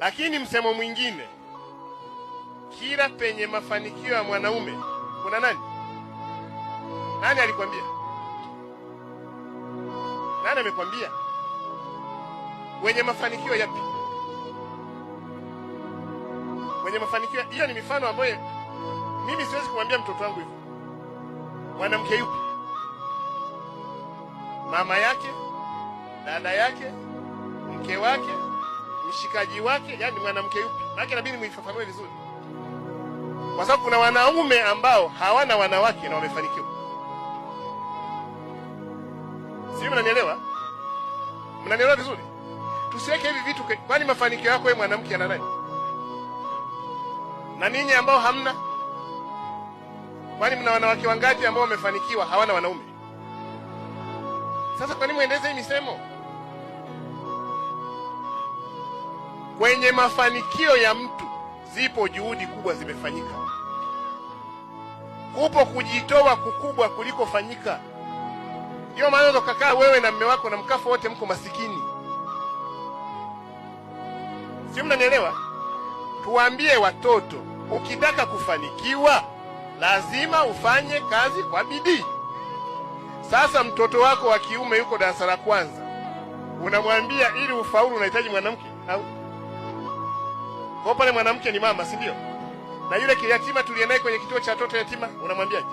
Lakini msemo mwingine, kila penye mafanikio ya mwanaume kuna nani? Nani alikwambia? Nani amekwambia? Wenye mafanikio yapi? Wenye mafanikio, hiyo ni mifano ambayo mimi siwezi kumwambia mtoto wangu hivyo. Mwanamke yupi? Mama yake, dada yake, mke wake, mshikaji wake, yani mwanamke yupi? Maana inabidi muifafanue vizuri. Kwa sababu kuna wanaume ambao hawana wanawake na wamefanikiwa. Sio, mnanielewa? Mnanielewa vizuri? Tusiweke hivi vitu, kwani mafanikio yako wewe mwanamke yana nani? Na ninyi ambao hamna? Kwani mna wanawake wangapi ambao wamefanikiwa hawana wanaume? Sasa kwa nini muendeze hii misemo? Kwenye mafanikio ya mtu zipo juhudi kubwa zimefanyika. Kupo kujitoa kukubwa kuliko fanyika. Ndio maana ukakaa wewe na mume wako na mkafo wote mko masikini. Sio, mnanielewa? Tuambie watoto, ukitaka kufanikiwa lazima ufanye kazi kwa bidii. Sasa mtoto wako wa kiume yuko darasa la kwanza, unamwambia ili ufaulu unahitaji mwanamke au? Kwa pale mwanamke ni mama, si ndio? Na yule yatima tuliye naye kwenye kituo cha watoto yatima unamwambiaje?